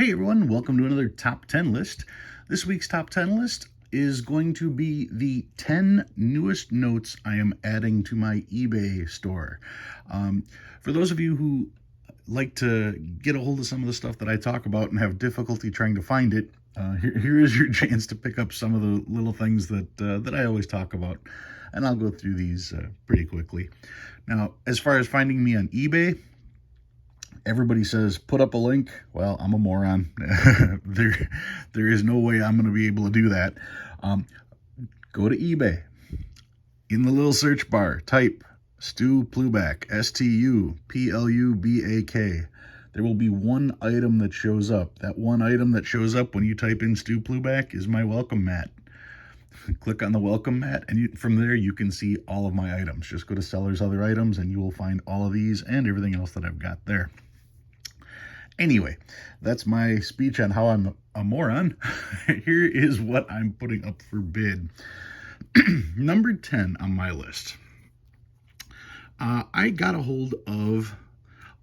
Hey everyone, welcome to another top 10 list. This week's top 10 list is going to be the 10 newest notes I am adding to my eBay store. For those of you who like to get a hold of some of the stuff that I talk about and have difficulty trying to find it, here is your chance to pick up some of the little things that I always talk about. And I'll go through these pretty quickly. Now, as far as finding me on eBay, everybody says put up a link. Well, I'm a moron. there is no way I'm going to be able to do that. Go to eBay. In the little search bar, type Stuplubak, Stuplubak. There will be one item that shows up. That one item that shows up when you type in Stuplubak is my welcome mat. Click on the welcome mat, and from there you can see all of my items. Just go to Seller's Other Items, and you will find all of these and everything else that I've got there. Anyway, that's my speech on how I'm a moron. Here is what I'm putting up for bid. Number 10 on my list. I got a hold of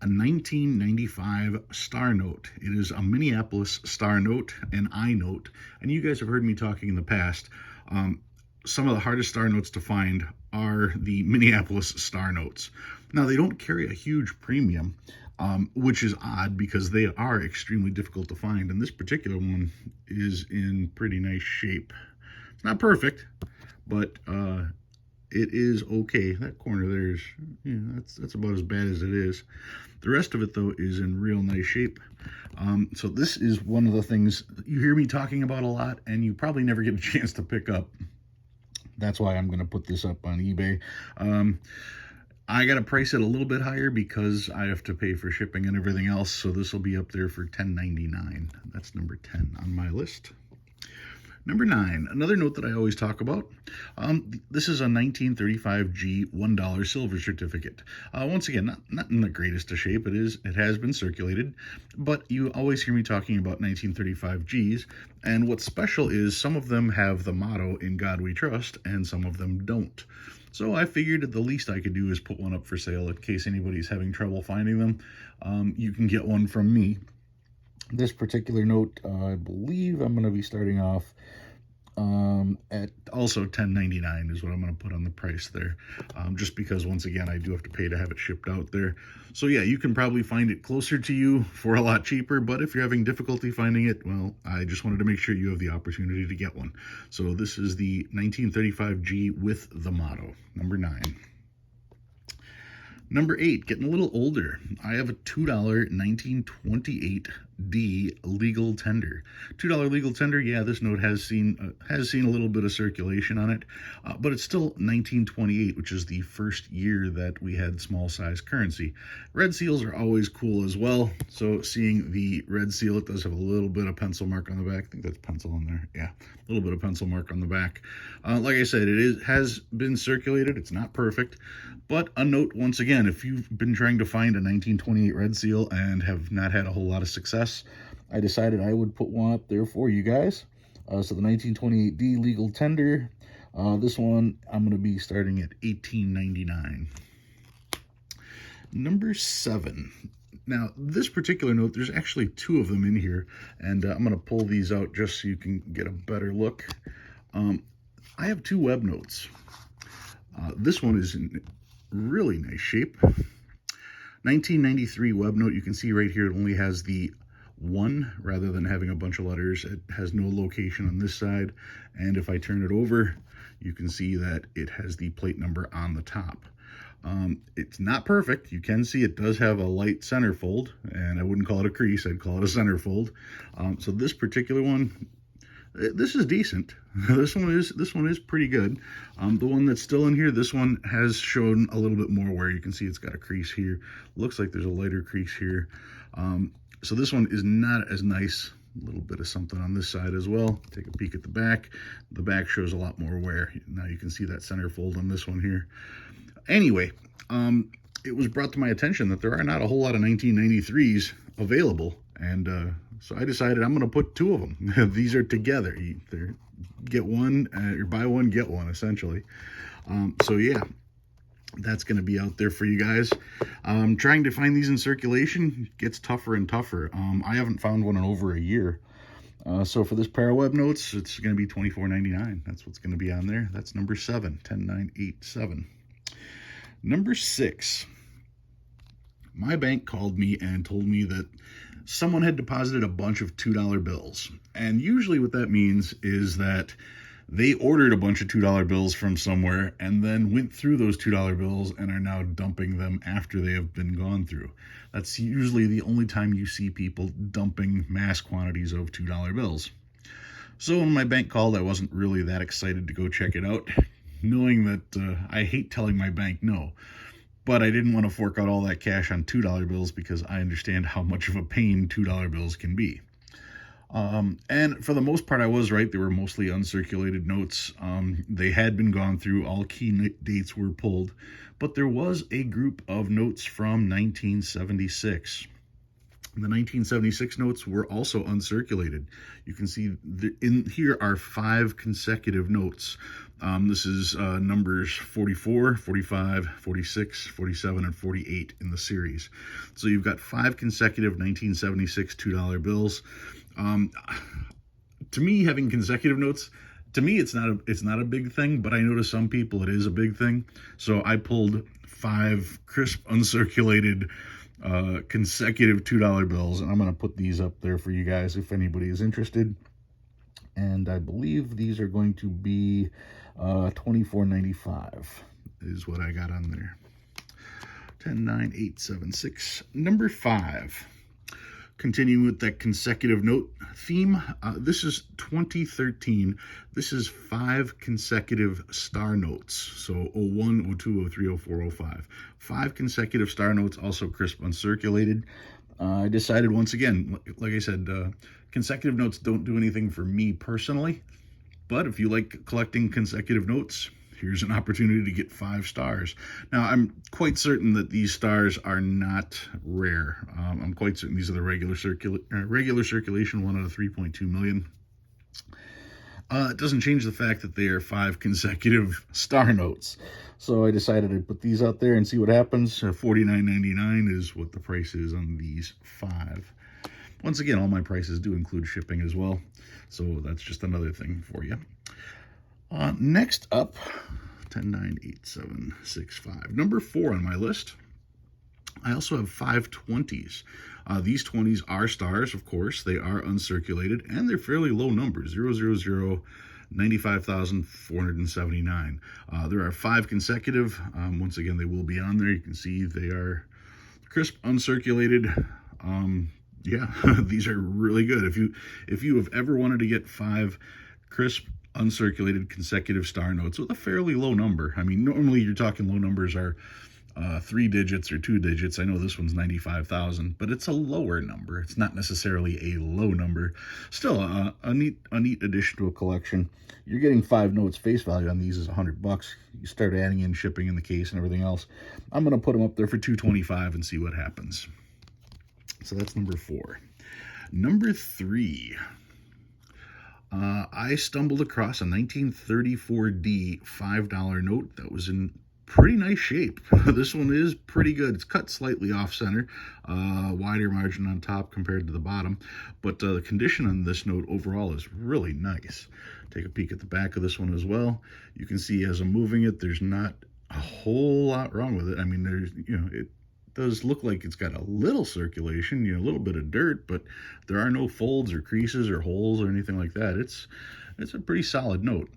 a 1995 Star Note. It is a Minneapolis Star Note, an I Note, and you guys have heard me talking in the past. Some of the hardest Star Notes to find are the Minneapolis Star Notes. Now, they don't carry a huge premium, which is odd because they are extremely difficult to find, and this particular one is in pretty nice shape. It's not perfect, but it is okay. That corner there is, that's about as bad as it is. The rest of it, though, is in real nice shape. So this is one of the things you hear me talking about a lot, and you probably never get a chance to pick up. That's why I'm going to put this up on eBay. I got to price it a little bit higher because I have to pay for shipping and everything else, so this will be up there for $10.99. That's number 10 on my list. Number 9, another note that I always talk about. This is a 1935G $1 silver certificate. Once again, not in the greatest of shape. It has been circulated, but you always hear me talking about 1935Gs. And what's special is some of them have the motto "In God We Trust," and some of them don't. So I figured the least I could do is put one up for sale in case anybody's having trouble finding them. You can get one from me. This particular note, I believe I'm going to be starting off at also $10.99 is what I'm going to put on the price there, just because, once again, I do have to pay to have it shipped out there. So yeah, you can probably find it closer to you for a lot cheaper, but if you're having difficulty finding it, well, I just wanted to make sure you have the opportunity to get one. So this is the 1935G with the motto, number 9. Number 8, getting a little older. I have a $2 1928D legal tender. $2 legal tender. Yeah, this note has seen a little bit of circulation on it, but it's still 1928, which is the first year that we had small size currency. Red seals are always cool as well. So seeing the red seal, it does have a little bit of pencil mark on the back. I think that's pencil on there. Yeah, a little bit of pencil mark on the back. Like I said, has been circulated. It's not perfect, but a note once again. If you've been trying to find a 1928 red seal and have not had a whole lot of success, I decided I would put one up there for you guys. So the 1928D legal tender, this one I'm going to be starting at $18.99. Number 7. Now, this particular note, there's actually 2 of them in here, and I'm going to pull these out just so you can get a better look. I have 2 web notes. This one is in really nice shape. 1993 web note. You can see right here it only has the 1 rather than having a bunch of letters. It has no location on this side, and if I turn it over, you can see that it has the plate number on the top. It's not perfect. You can see it does have a light centerfold, and I wouldn't call it a crease. I'd call it a centerfold. So this particular one, this is decent. This one is pretty good. The one that's still in here, this one has shown a little bit more where you can see it's got a crease here. Looks like there's a lighter crease here. So this one is not as nice. A little bit of something on this side as well. Take a peek at the back. The back shows a lot more wear. Now you can see that centerfold on this one here. Anyway, it was brought to my attention that there are not a whole lot of 1993s available, and so I decided I'm going to put 2 of them. These are together. Get one, or buy one, get one, essentially. So yeah, That's going to be out there for you guys. Trying to find these in circulation gets tougher and tougher. I haven't found one in over a year. So for this pair of web notes, it's going to be $24.99. That's what's going to be on there. That's number 7, 10987. Number 6, my bank called me and told me that someone had deposited a bunch of $2 bills. And usually what that means is that they ordered a bunch of $2 bills from somewhere and then went through those $2 bills and are now dumping them after they have been gone through. That's usually the only time you see people dumping mass quantities of $2 bills. So when my bank called, I wasn't really that excited to go check it out, knowing that I hate telling my bank no. But I didn't want to fork out all that cash on $2 bills because I understand how much of a pain $2 bills can be. And for the most part, I was right. They were mostly uncirculated notes. They had been gone through. All key dates were pulled. But there was a group of notes from 1976. The 1976 notes were also uncirculated. You can see in here are 5 consecutive notes. This is numbers 44, 45, 46, 47, and 48 in the series. So you've got 5 consecutive 1976 $2 bills. To me, having consecutive notes, to me, it's not a big thing, but I know to some people it is a big thing. So I pulled 5 crisp, uncirculated, consecutive $2 bills, and I'm going to put these up there for you guys if anybody is interested. And I believe these are going to be $24.95 is what I got on there. 109,876. Number 5. Continuing with that consecutive note theme, this is 2013. This is 5 consecutive star notes. So 01, 02, 03, 04, 05. 5 consecutive star notes, also crisp uncirculated. I decided once again, like I said, consecutive notes don't do anything for me personally. But if you like collecting consecutive notes, here's an opportunity to get 5 stars. Now, I'm quite certain that these stars are not rare. I'm quite certain these are the regular circulation, 1 out of 3.2 million. It doesn't change the fact that they are 5 consecutive star notes. So I decided to put these out there and see what happens. $49.99 is what the price is on these 5. Once again, all my prices do include shipping as well. So that's just another thing for you. Next up, 1098765. Number 4 on my list. I also have 5 20s. These 20s are stars, of course. They are uncirculated, and they're fairly low numbers, 000, 95,479. There are 5 consecutive. Once again, they will be on there. You can see they are crisp, uncirculated. Yeah, these are really good. If you have ever wanted to get 5 crisp, uncirculated consecutive star notes with a fairly low number. I mean, normally you're talking low numbers are 3 digits or 2 digits. I know this one's 95,000, but it's a lower number. It's not necessarily a low number. Still, a neat addition to a collection. You're getting 5 notes. Face value on these is $100. You start adding in shipping in the case and everything else. I'm going to put them up there for $225 and see what happens. So that's number 4. Number 3. I stumbled across a 1934D $5 note that was in pretty nice shape. This one is pretty good. It's cut slightly off center, wider margin on top compared to the bottom, but the condition on this note overall is really nice. Take a peek at the back of this one as well. You can see as I'm moving it, there's not a whole lot wrong with it. I mean, there's, it does look like it's got a little circulation, a little bit of dirt, but there are no folds or creases or holes or anything like that. It's a pretty solid note.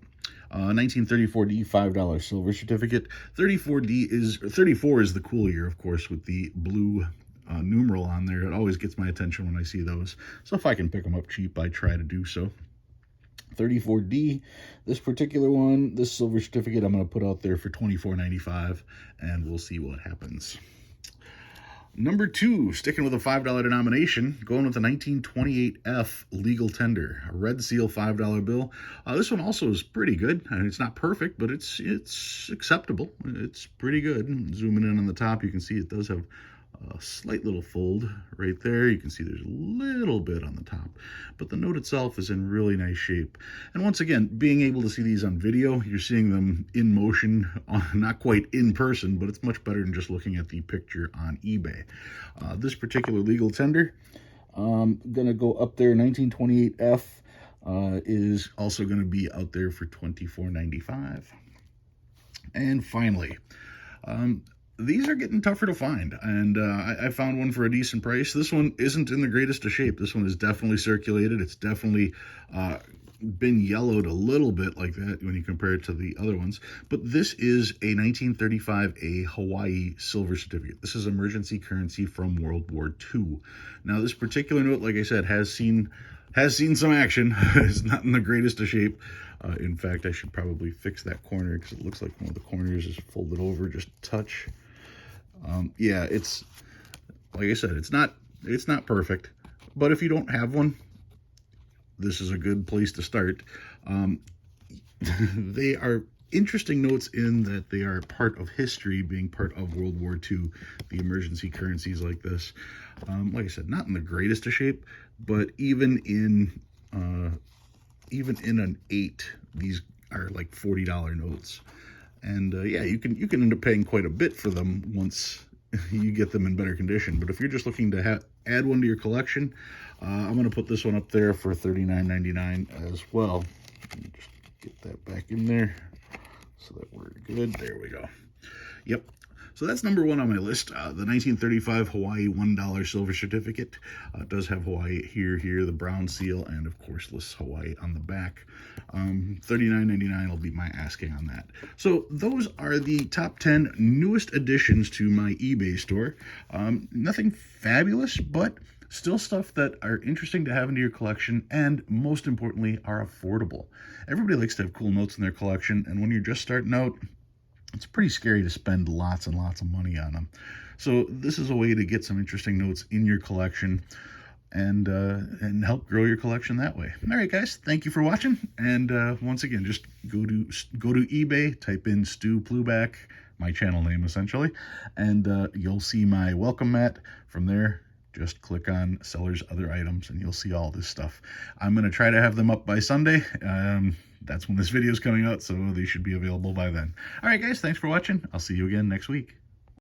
1934D $5 silver certificate. 34 is the cool year, of course, with the blue numeral on there. It always gets my attention when I see those. So if I can pick them up cheap, I try to do so. 34D, this particular one, this silver certificate, I'm going to put out there for $24.95, and we'll see what happens. Number 2, sticking with a $5 denomination, going with the 1928F legal tender, a red seal $5 bill. This one also is pretty good. I mean, it's not perfect, but it's acceptable. It's pretty good. Zooming in on the top, you can see it does have A slight little fold right there. You can see there's a little bit on the top, but the note itself is in really nice shape. And once again, being able to see these on video, you're seeing them in motion, not quite in person, but it's much better than just looking at the picture on eBay. This particular legal tender, gonna go up there. 1928F is also going to be out there for $24.95. And finally, these are getting tougher to find, and I found one for a decent price. This one isn't in the greatest of shape. This one is definitely circulated. It's definitely been yellowed a little bit like that when you compare it to the other ones. But this is a 1935 Hawaii silver certificate. This is emergency currency from World War II. Now, this particular note, like I said, has seen some action. It's not in the greatest of shape. In fact, I should probably fix that corner because it looks like one of the corners is folded over just a touch. Yeah, it's, like I said, it's not perfect, but if you don't have one, this is a good place to start. They are interesting notes in that they are part of history, being part of World War II, the emergency currencies like this. Like I said, not in the greatest of shape, but even in an 8, these are like $40 notes. And yeah, you can end up paying quite a bit for them once you get them in better condition. But if you're just looking to add one to your collection, I'm going to put this one up there for $39.99 as well. Let me just get that back in there so that we're good. There we go. Yep. So that's number one on my list. The 1935 Hawaii $1 silver certificate. Does have Hawaii here, the brown seal, and of course lists Hawaii on the back. $39.99 will be my asking on that. So those are the top 10 newest additions to my eBay store. Nothing fabulous, but still stuff that are interesting to have into your collection, and most importantly, are affordable. Everybody likes to have cool notes in their collection, and when you're just starting out, it's pretty scary to spend lots and lots of money on them. So this is a way to get some interesting notes in your collection and help grow your collection that way. All right, guys, thank you for watching. And once again, just go to eBay, type in Stuplubak, my channel name essentially, and you'll see my welcome mat. From there, just click on seller's other items and you'll see all this stuff. I'm going to try to have them up by Sunday. That's when this video is coming out, so they should be available by then. All right, guys, thanks for watching. I'll see you again next week.